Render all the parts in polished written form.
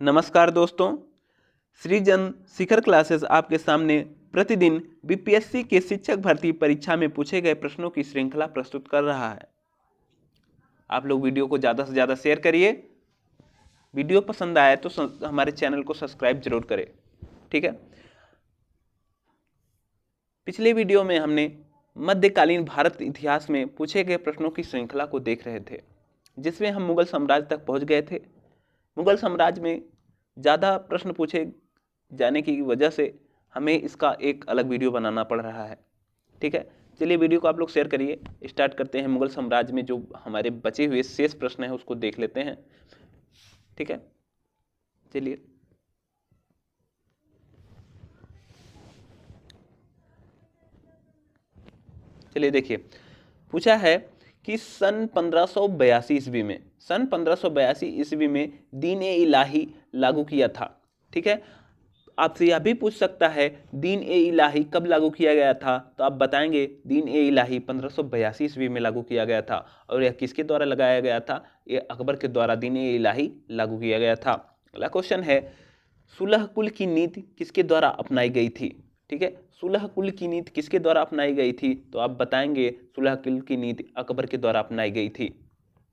नमस्कार दोस्तों, सृजन शिखर क्लासेस आपके सामने प्रतिदिन बीपीएससी के शिक्षक भर्ती परीक्षा में पूछे गए प्रश्नों की श्रृंखला प्रस्तुत कर रहा है। आप लोग वीडियो को ज़्यादा से ज़्यादा शेयर करिए। वीडियो पसंद आए तो हमारे चैनल को सब्सक्राइब जरूर करें, ठीक है। पिछले वीडियो में हमने मध्यकालीन भारत इतिहास में पूछे गए प्रश्नों की श्रृंखला को देख रहे थे, जिसमें हम मुगल साम्राज्य तक पहुंच गए थे। मुगल साम्राज्य में ज़्यादा प्रश्न पूछे जाने की वजह से हमें इसका एक अलग वीडियो बनाना पड़ रहा है, ठीक है। चलिए वीडियो को आप लोग शेयर करिए। स्टार्ट करते हैं। मुगल साम्राज्य में जो हमारे बचे हुए शेष प्रश्न हैं उसको देख लेते हैं, ठीक है। चलिए देखिए, पूछा है कि सन 1582 ईस्वी में दीन ए इलाही लागू किया था, ठीक है। आपसे यह भी पूछ सकता है दीन ए इलाही कब लागू किया गया था, तो आप बताएंगे दीन ए इलाही 1582 ईस्वी में लागू किया गया था। और यह किसके द्वारा लगाया गया था? यह अकबर के द्वारा दीन ए इलाही लागू किया गया था। अगला क्वेश्चन है, सुलह कुल की नीति किसके द्वारा अपनाई गई थी, ठीक है। सुलह कुल की नीति किसके द्वारा अपनाई गई थी, तो आप बताएंगे सुलह कुल की नीति अकबर के द्वारा अपनाई गई थी।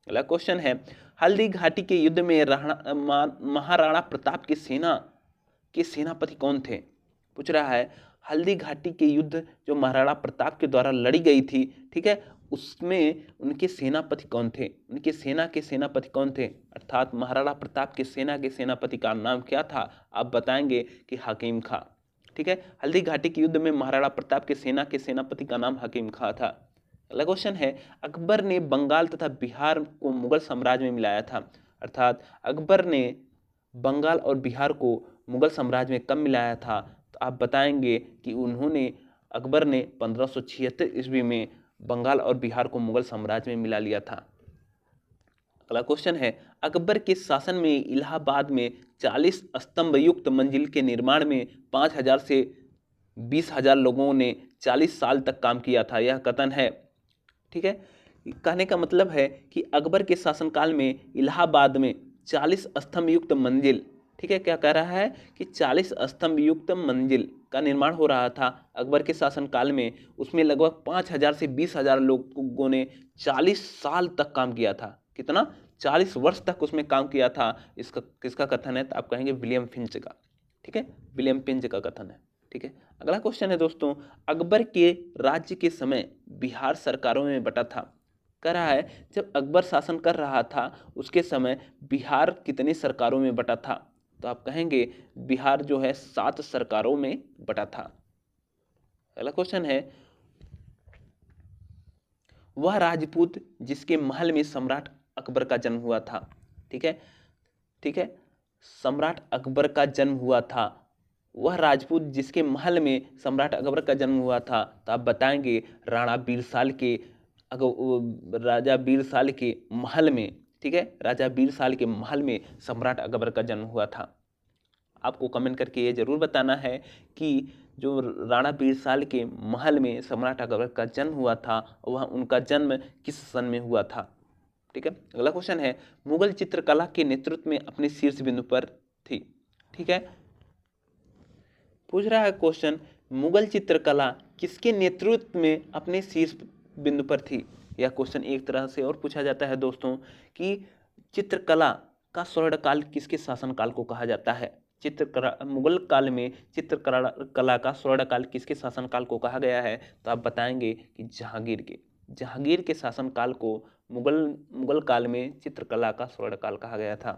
अगला क्वेश्चन है, हल्दी घाटी के युद्ध में महाराणा प्रताप की सेना के सेनापति कौन थे? पूछ रहा है हल्दी घाटी के युद्ध जो महाराणा प्रताप के द्वारा लड़ी गई थी, ठीक है, उसमें उनके सेनापति कौन थे? उनके सेना के सेनापति कौन थे? अर्थात महाराणा प्रताप के सेना के सेनापति का नाम क्या था? आप बताएंगे कि हकीम खां, ठीक है। हल्दी घाटी के युद्ध में महाराणा प्रताप के सेनापति का नाम हकीम खां था। अगला क्वेश्चन है, अकबर ने बंगाल तथा बिहार को मुगल साम्राज्य में मिलाया था। अर्थात अकबर ने बंगाल और बिहार को मुगल साम्राज्य में कब मिलाया था? तो आप बताएंगे कि अकबर ने 1576 ईस्वी में बंगाल और बिहार को मुगल साम्राज्य में मिला लिया था। अगला क्वेश्चन है, अकबर के शासन में इलाहाबाद में 40 स्तंभ युक्त मंजिल के निर्माण में 5000 से 20,000 लोगों ने 40 साल तक काम किया था, यह कथन है, ठीक है। कहने का मतलब है कि अकबर के शासनकाल में इलाहाबाद में 40 स्तंभ युक्त मंजिल, ठीक है, क्या कह रहा है कि 40 स्तंभ युक्त मंजिल का निर्माण हो रहा था अकबर के शासनकाल में। उसमें लगभग 5000 से 20,000 लोगों ने 40 साल तक काम किया था। कितना? 40 वर्ष तक उसमें काम किया था। इसका किसका कथन है? तो आप कहेंगे विलियम फिंच का, ठीक है, विलियम फिंच का कथन है, ठीक है। अगला क्वेश्चन है दोस्तों, अकबर के राज्य के समय बिहार सरकारों में बटा था। कह रहा है जब अकबर शासन कर रहा था उसके समय बिहार कितनी सरकारों में बटा था? तो आप कहेंगे बिहार जो है 7 सरकारों में बटा था। अगला क्वेश्चन है, वह राजपूत जिसके महल में सम्राट अकबर का जन्म हुआ था, ठीक है, ठीक है, सम्राट अकबर का जन्म हुआ था, वह राजपूत जिसके महल में सम्राट अकबर का जन्म हुआ था, तो आप बताएंगे राजा बीरसाल के महल में, ठीक है, राजा बीरसाल के महल में सम्राट अकबर का जन्म हुआ था। आपको कमेंट करके ये जरूर बताना है कि जो राणा बीरसाल के महल में सम्राट अकबर का जन्म हुआ था वह उनका जन्म किस सन में हुआ था, ठीक है। अगला क्वेश्चन है, मुगल चित्रकला के नेतृत्व में अपने शीर्ष बिंदु पर थी, ठीक है। पूछ रहा है क्वेश्चन, मुगल चित्रकला किसके नेतृत्व में अपने शीर्ष बिंदु पर थी? यह क्वेश्चन एक तरह से और पूछा जाता है दोस्तों कि चित्रकला का स्वर्णकाल किसके शासनकाल को कहा जाता है? मुगल काल में चित्रकला का स्वर्णकाल किसके शासनकाल को कहा गया है? तो आप बताएंगे कि जहांगीर के शासनकाल को मुगल काल में चित्रकला का स्वर्णकाल कहा गया था,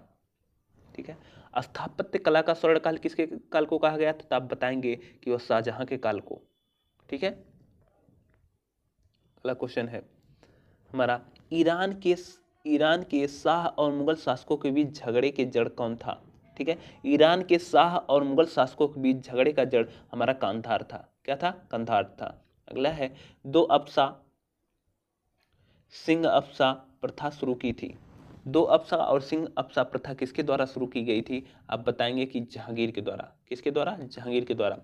ठीक है। स्थापत्य कला का स्वर्णकाल किसके काल को कहा गया था? तो आप बताएंगे कि वह शाहजहां के काल को, ठीक है। अगला क्वेश्चन है हमारा, ईरान के शाह और मुगल शासकों के बीच झगड़े के जड़ कौन था? ठीक है, ईरान के शाह और मुगल शासकों के बीच झगड़े का जड़ हमारा कांधार था। क्या था? कांधार था। अगला है, 2 अप्सा सिंह अप्सा प्रथा शुरू की थी। 2 अप्सा और सिंह अप्सा प्रथा किसके द्वारा शुरू की गई थी? आप बताएंगे कि जहांगीर के द्वारा। किसके द्वारा? जहांगीर के द्वारा।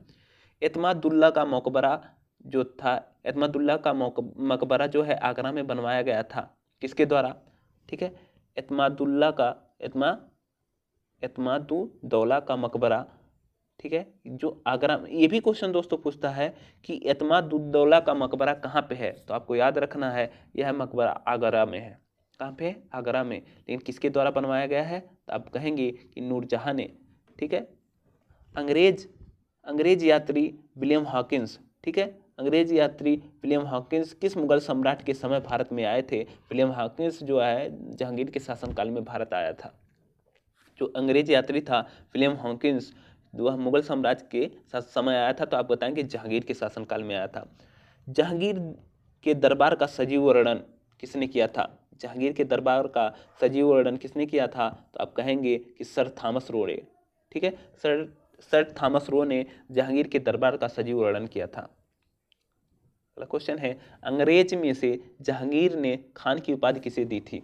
एतमादुल्ला का मकबरा जो था, एतमादुल्ला का मकबरा जो है आगरा में बनवाया गया था, किसके द्वारा? ठीक है, एतमादुल्ला एतमादुद्दौला का मकबरा, ठीक है, जो आगरा में, ये भी क्वेश्चन दोस्तों पूछता है कि एतमादुद्दौला का मकबरा कहाँ पे है, तो आपको याद रखना है यह मकबरा आगरा में है। कहाँ पे है? आगरा में। लेकिन किसके द्वारा बनवाया गया है, तो आप कहेंगे कि नूरजहां ने। ठीक है। अंग्रेज यात्री विलियम हॉकिंस, ठीक है, अंग्रेज यात्री विलियम हॉकिंस किस मुगल सम्राट के समय भारत में आए थे? विलियम हॉकिंस जो है जहांगीर के शासनकाल में भारत आया था। जो अंग्रेज यात्री था विलियम हॉकिंस, वह मुगल साम्राज्य के समय आया था, तो आप बताएंगे जहांगीर के शासनकाल में आया था। जहांगीर के दरबार का सजीव वर्णन किसने किया था? जहांगीर के दरबार का सजीव वर्णन किसने किया था? तो आप कहेंगे कि सर थॉमस रो ने। ठीक है, सर थॉमस रो ने जहांगीर के दरबार का सजीव वर्णन किया था। अगला क्वेश्चन है, अंग्रेज में से जहांगीर ने खान की उपाधि किसे दी थी?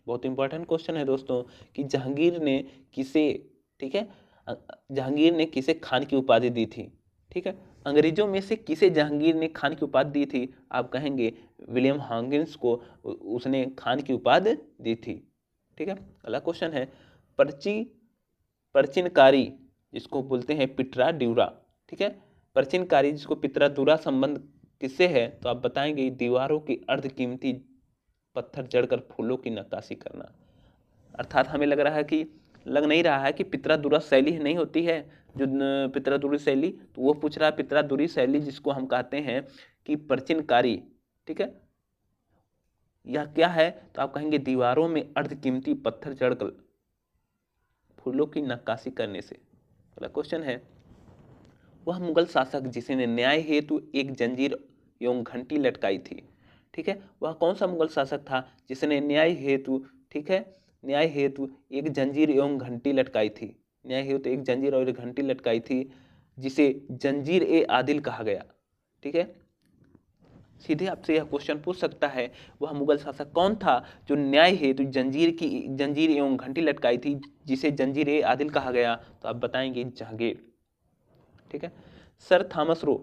बहुत इंपॉर्टेंट क्वेश्चन है दोस्तों कि जहांगीर ने किसे, ठीक है, जहांगीर ने किसे खान की उपाधि दी थी? ठीक है, अंग्रेजों में से किसे जहांगीर ने खान की उपाधि दी थी? आप कहेंगे विलियम हॉकिंस को उसने खान की उपाधि दी थी। ठीक है। अगला क्वेश्चन है, प्राचीनकारी जिसको बोलते हैं पिटरा ड्यूरा, ठीक है, प्राचीनकारी जिसको पिटरा ड्यूरा संबंध किससे है? तो आप बताएंगे दीवारों की अर्धकीमती पत्थर जड़कर फूलों की नक्काशी करना। अर्थात हमें लग नहीं रहा है कि पितरादुरा शैली नहीं होती है जो पितरादुरी शैली, तो वो पूछ रहा है पितरादुरी शैली जिसको हम कहते हैं कि प्राचीनकारी। ठीक है, यह क्या है? तो आप कहेंगे दीवारों में अर्धकीमती पत्थर जड़कर फूलों की नक्काशी करने से। अगला क्वेश्चन है, वह मुगल शासक जिसने न्याय हेतु एक जंजीर एवं घंटी लटकाई थी। ठीक है, वह कौन सा मुगल शासक था जिसने न्याय हेतु, ठीक है, न्याय हेतु एक जंजीर एवं घंटी लटकाई थी? न्याय हेतु एक जंजीर और एक घंटी लटकाई थी, जिसे जंजीर ए आदिल कहा गया। ठीक है, सीधे आपसे यह क्वेश्चन पूछ सकता है, वह मुगल शासक कौन था जो न्याय हेतु जंजीर एवं घंटी लटकाई थी, जिसे जंजीर ए आदिल कहा गया? तो आप बताएंगे जहांगीर। ठीक है, सर थॉमस रो।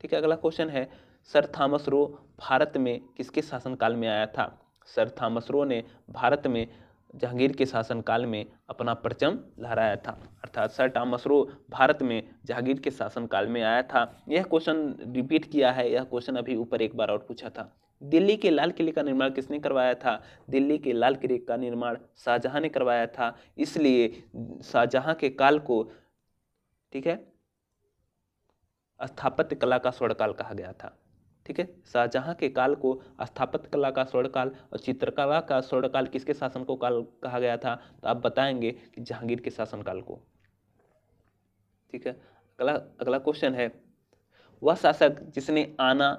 ठीक है, अगला क्वेश्चन है, सर थॉमस रो भारत में किसके शासनकाल में आया था? सर थॉमस रो ने भारत में जहांगीर के शासनकाल में अपना परचम लहराया था। अर्थात सर थॉमस रो भारत में जहांगीर के शासनकाल में आया था। यह क्वेश्चन रिपीट किया है, यह क्वेश्चन अभी ऊपर एक बार और पूछा था। दिल्ली के लाल किले का निर्माण किसने करवाया था? दिल्ली के लाल किले का निर्माण शाहजहां ने करवाया था, इसलिए शाहजहां के काल को, ठीक है, स्थापत्य कला का स्वर्णकाल कहा गया था। ठीक है, शाहजहां के काल को स्थापत्य कला का स्वर्णकाल और चित्रकला का स्वर्णकाल किसके शासन को काल कहा गया था? तो आप बताएंगे कि जहांगीर के शासनकाल को। ठीक है, अगला क्वेश्चन है, वह शासक जिसने आना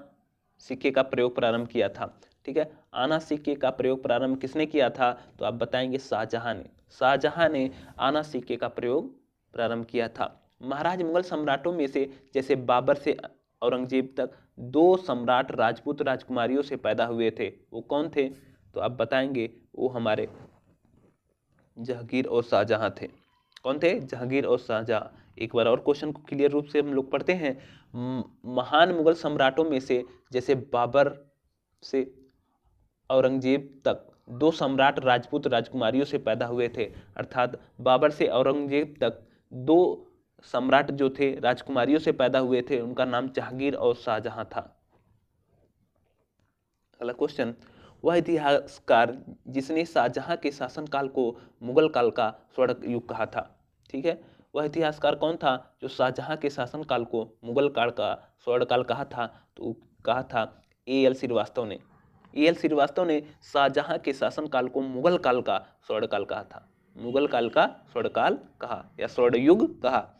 सिक्के का प्रयोग प्रारंभ किया था। ठीक है, आना सिक्के का प्रयोग प्रारंभ किसने किया था? तो आप बताएंगे शाहजहां ने। शाहजहां ने आना सिक्के का प्रयोग प्रारंभ किया था। महाराज मुगल सम्राटों में से जैसे बाबर से औरंगजेब तक दो सम्राट राजपूत राजकुमारियों से पैदा हुए थे, वो कौन थे? तो आप बताएंगे वो हमारे जहांगीर और शाहजहां थे। कौन थे? जहांगीर और शाहजहां। एक बार और क्वेश्चन को क्लियर रूप से हम लोग पढ़ते हैं। महान मुगल सम्राटों में से जैसे बाबर से औरंगजेब तक दो सम्राट राजपूत राजकुमारियों से पैदा हुए थे। अर्थात बाबर से औरंगजेब तक दो सम्राट जो थे राजकुमारियों से पैदा हुए थे, उनका नाम जहांगीर और शाहजहां था। अगला क्वेश्चन, वह इतिहासकार जिसने शाहजहां के शासनकाल को मुगल काल का स्वर्ण युग कहा था। ठीक है, वह इतिहासकार कौन था जो शाहजहां के शासनकाल को मुगल काल का स्वर्णकाल कहा था? तो कहा था A.L. श्रीवास्तव ने। A.L. श्रीवास्तव ने शाहजहां के शासनकाल को मुगल काल का स्वर्णकाल कहा था। मुगल काल का स्वर्णकाल कहा या स्वर्ण युग कहा।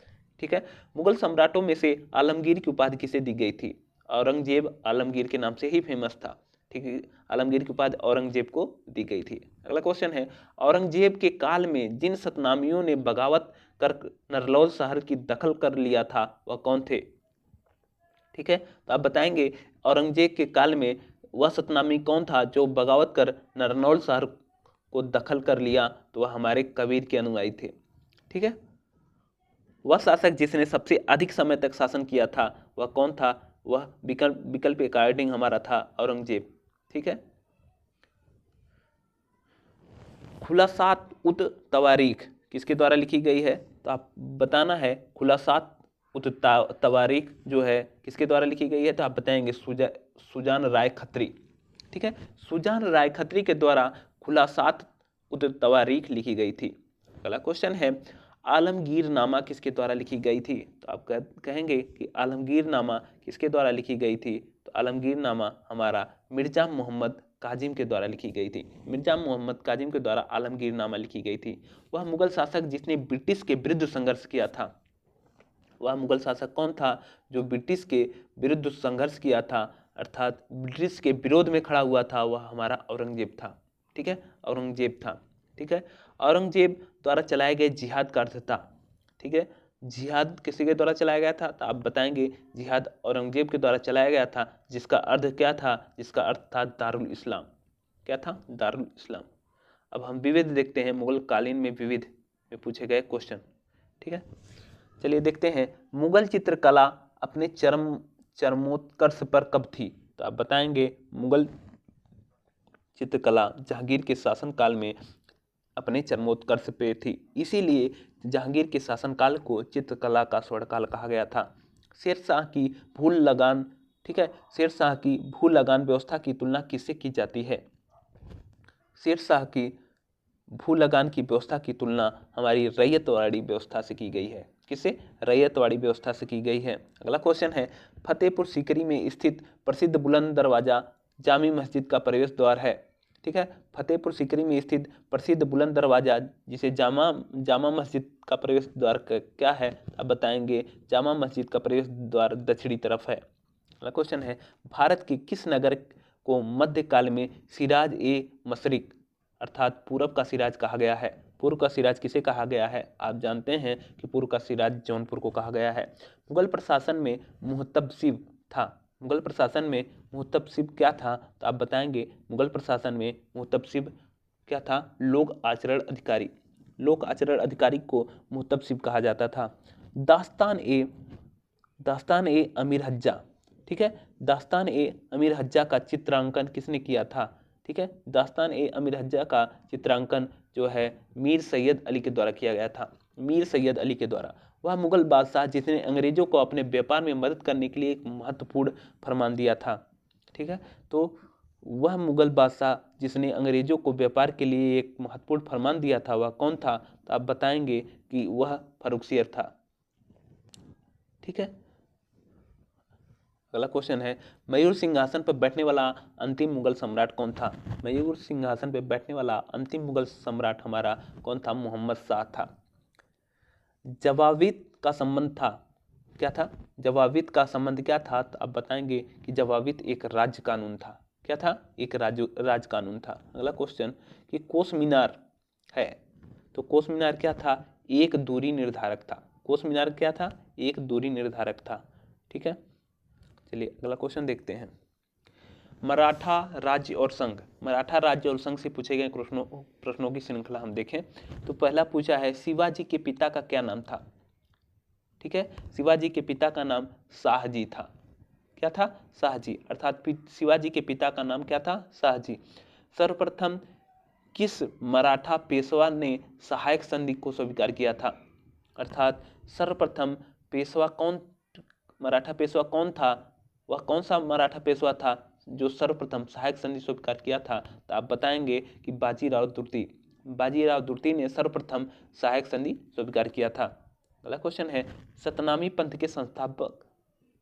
ठीक है, मुगल सम्राटों में से आलमगीर की उपाधि किसे दी गई थी? औरंगजेब आलमगीर के नाम से ही फेमस था। ठीक है, आलमगीर की उपाधि औरंगजेब को दी गई थी। अगला क्वेश्चन है, औरंगजेब के काल में जिन सतनामियों ने बगावत कर नरलौल शहर की दखल कर लिया था, वह कौन थे? ठीक है, तो आप बताएंगे औरंगजेब के काल में वह सतनामी कौन था जो बगावत कर नरनौल शहर को दखल कर लिया? तो वह हमारे कबीर के अनुयायी थे। ठीक है, वह शासक जिसने सबसे अधिक समय तक शासन किया था, वह कौन था? वह विकल्प के अकॉर्डिंग हमारा था औरंगजेब। ठीक है, खुलासात उत तवारीख किसके द्वारा लिखी गई है, तो आप बताना है खुलासात तवारीख जो है किसके द्वारा लिखी गई है, तो आप बताएंगे सुजान राय खत्री। ठीक है, सुजान राय खत्री के द्वारा खुलासात तवारीख लिखी गई थी। अगला क्वेश्चन है आलमगीर नामा किसके द्वारा लिखी गई थी, तो आप कहेंगे कि आलमगीर नामा किसके द्वारा लिखी गई थी, तो आलमगीर नामा हमारा मिर्जा मोहम्मद काजिम के द्वारा लिखी गई थी। मिर्जा मोहम्मद काजिम के द्वारा आलमगीर नामा लिखी गई थी। वह मुगल शासक जिसने ब्रिटिश के विरुद्ध संघर्ष किया था। वह मुगल शासक कौन था जो ब्रिटिश के विरुद्ध संघर्ष किया था, अर्थात ब्रिटिश के विरोध में खड़ा हुआ था, वह हमारा औरंगजेब था। ठीक है, औरंगजेब था। ठीक है, औरंगजेब द्वारा चलाए गए जिहाद का अर्थ था। ठीक है, जिहाद किसी के द्वारा चलाया गया था, तो आप बताएंगे जिहाद औरंगजेब के द्वारा चलाया गया था, जिसका अर्थ क्या था, जिसका अर्थ था दारुल इस्लाम। क्या था, दारुल इस्लाम। अब हम विविध देखते हैं, मुगल कालीन में विविध में पूछे गए क्वेश्चन। ठीक है, चलिए देखते हैं मुगल चित्रकला अपने चरमोत्कर्ष पर कब थी, तो आप बताएंगे मुगल चित्रकला जहांगीर के शासनकाल में अपने चरमोत्कर्ष पे थी, इसीलिए जहांगीर के शासनकाल को चित्रकला का स्वर्णकाल कहा गया था। शेरशाह की भूल लगान, ठीक है, शेरशाह की भू लगान व्यवस्था की तुलना किससे की जाती है, शेरशाह की भू लगान की व्यवस्था की तुलना हमारी रैयतवाड़ी व्यवस्था से की गई है। किससे, रैयतवाड़ी व्यवस्था से की गई है। अगला क्वेश्चन है फतेहपुर सीकरी में स्थित प्रसिद्ध बुलंद दरवाजा जामी मस्जिद का प्रवेश द्वार है। ठीक है, फतेहपुर सीकरी में स्थित प्रसिद्ध बुलंद दरवाजा जिसे जामा मस्जिद का प्रवेश द्वार क्या है, अब बताएंगे जामा मस्जिद का प्रवेश द्वार दक्षिणी तरफ है। अगला क्वेश्चन है भारत के किस नगर को मध्यकाल में सिराज ए मशरिक अर्थात पूरब का सिराज कहा गया है। पूर्व का सिराज किसे कहा गया है, आप जानते हैं कि पूर्व का सिराज जौनपुर को कहा गया है। मुगल प्रशासन में मुहतसिब था। मुगल प्रशासन में मुहतसिब क्या था, तो आप बताएंगे मुगल प्रशासन में मुहतसिब क्या था, लोक आचरण अधिकारी। लोक आचरण अधिकारी को मुहतसिब कहा जाता था। दास्तान ए अमीर हज्जा, ठीक है, दास्तान ए अमीर हज्जा का चित्रांकन किसने किया था। ठीक है, दास्तान ए अमीर हज्जा का चित्रांकन जो है मीर सैयद अली के द्वारा किया गया था। मीर सैयद अली के द्वारा। वह मुगल बादशाह जिसने अंग्रेजों को अपने व्यापार में मदद करने के लिए एक महत्वपूर्ण फरमान दिया था। ठीक है, तो वह मुगल बादशाह जिसने अंग्रेजों को व्यापार के लिए एक महत्वपूर्ण फरमान दिया था, वह कौन था, तो आप बताएंगे कि वह फर्रुखसियर था। ठीक है, अगला क्वेश्चन है मयूर सिंहासन पर बैठने वाला अंतिम मुगल सम्राट कौन था। मयूर सिंहासन पर बैठने वाला अंतिम मुगल सम्राट हमारा कौन था, मोहम्मद शाह था। जवाबित का संबंध था, क्या था, जवाबित का संबंध क्या था, तो आप बताएंगे कि जवाबित एक राज्य कानून था। क्या था, एक राज कानून था। अगला क्वेश्चन कि कोस मीनार है, तो कोस मीनार क्या था, एक दूरी निर्धारक था। कोस मीनार क्या था, एक दूरी निर्धारक था। ठीक है, चलिए अगला क्वेश्चन देखते हैं। मराठा राज्य और संघ, मराठा राज्य और संघ से पूछे गए प्रश्नों की श्रृंखला हम देखें तो पहला पूछा है शिवाजी के पिता का क्या नाम था। ठीक है, शिवाजी के पिता का नाम शाहजी था। क्या था, शाहजी, अर्थात शिवाजी के पिता का नाम क्या था, शाहजी। सर्वप्रथम किस मराठा पेशवा ने सहायक संधि को स्वीकार किया था, अर्थात सर्वप्रथम पेशवा कौन, मराठा पेशवा कौन था, वह कौन सा मराठा पेशवा था जो सर्वप्रथम सहायक संधि स्वीकार किया था, तो आप बताएंगे कि बाजीराव दुर्ती। बाजीराव दुर्ती ने सर्वप्रथम सहायक संधि स्वीकार किया था। अगला क्वेश्चन है सतनामी पंथ के संस्थापक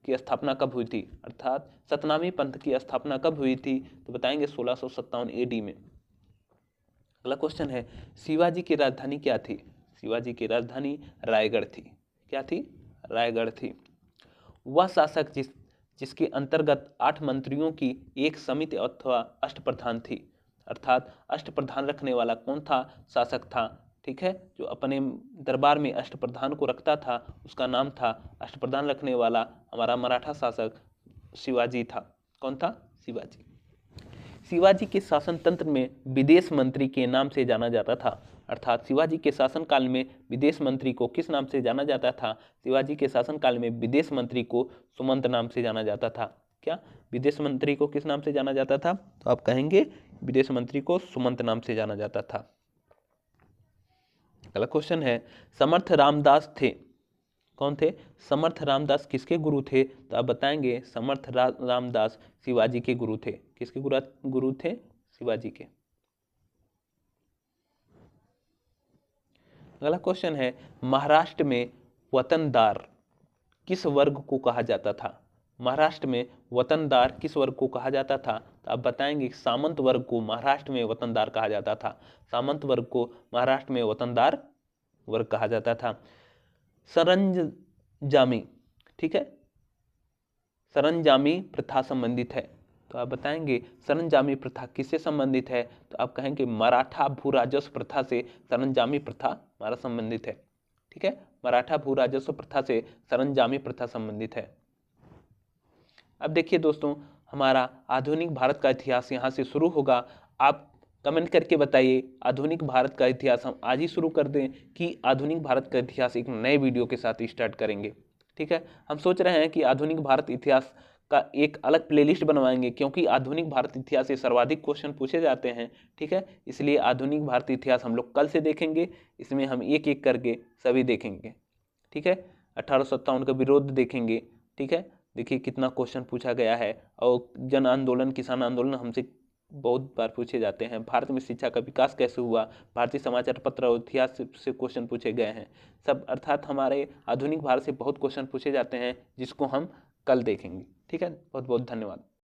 की स्थापना कब हुई थी, अर्थात सतनामी पंथ की स्थापना कब हुई थी, तो बताएंगे 1657 AD में। अगला क्वेश्चन है शिवाजी की राजधानी क्या थी। शिवाजी की राजधानी रायगढ़ थी। क्या थी, रायगढ़ थी। वह शासक जिसके अंतर्गत 8 मंत्रियों की एक समिति अथवा अष्टप्रधान थी, अर्थात अष्टप्रधान रखने वाला कौन था, शासक था। ठीक है, जो अपने दरबार में अष्टप्रधान को रखता था उसका नाम था, अष्टप्रधान रखने वाला हमारा मराठा शासक शिवाजी था। कौन था, शिवाजी। शिवाजी के शासन तंत्र में विदेश मंत्री के नाम से जाना जाता था, अर्थात शिवाजी के शासनकाल में विदेश मंत्री को किस नाम से जाना जाता था, शिवाजी के शासनकाल में विदेश मंत्री को सुमंत नाम से जाना जाता था। क्या, विदेश मंत्री को किस नाम से जाना जाता था, तो आप कहेंगे विदेश मंत्री को सुमंत नाम से जाना जाता था। अगला क्वेश्चन है, समर्थ रामदास थे, कौन थे? समर्थ रामदास किसके गुरु थे? तो आप बताएंगे समर्थ रामदास शिवाजी के गुरु थे। किसके गुरु थे? शिवाजी के। अगला क्वेश्चन है, महाराष्ट्र में वतनदार किस वर्ग को कहा जाता था? महाराष्ट्र में वतनदार किस वर्ग को कहा जाता था? तो आप बताएंगे सामंत वर्ग को महाराष्ट्र में वतनदार कहा जाता था। सामंत वर्ग को महाराष्ट्र में वतनदार वर्ग कहा जाता था। सरंजामी, ठीक है, सरंजामी प्रथा संबंधित है, तो आप बताएंगे सरंजामी प्रथा किससे संबंधित है? तो आप कहेंगे मराठा भू राजस्व प्रथा से सरंजामी प्रथा हमारा संबंधित है। ठीक है, मराठा भू राजस्व प्रथा से सरंजामी प्रथा संबंधित है। अब देखिए दोस्तों, हमारा आधुनिक भारत का इतिहास यहाँ से शुरू होगा। आप कमेंट करके बताइए आधुनिक भारत का इतिहास हम आज ही शुरू कर दें कि आधुनिक भारत का इतिहास एक नए वीडियो के साथ स्टार्ट करेंगे। ठीक है, हम सोच रहे हैं कि आधुनिक भारत इतिहास का एक अलग प्लेलिस्ट बनवाएंगे, क्योंकि आधुनिक भारत इतिहास से सर्वाधिक क्वेश्चन पूछे जाते हैं। ठीक है, इसलिए आधुनिक भारत इतिहास हम लोग कल से देखेंगे। इसमें हम एक एक करके सभी देखेंगे। ठीक है, 1857 का विरोध देखेंगे। ठीक है, देखिए कितना क्वेश्चन पूछा गया है। और जन आंदोलन, किसान आंदोलन हमसे बहुत बार पूछे जाते हैं। भारत में शिक्षा का विकास कैसे हुआ, भारतीय समाचार पत्र और इतिहास से क्वेश्चन पूछे गए हैं सब। अर्थात हमारे आधुनिक भारत से बहुत क्वेश्चन पूछे जाते हैं, जिसको हम कल देखेंगे। ठीक है, बहुत बहुत धन्यवाद।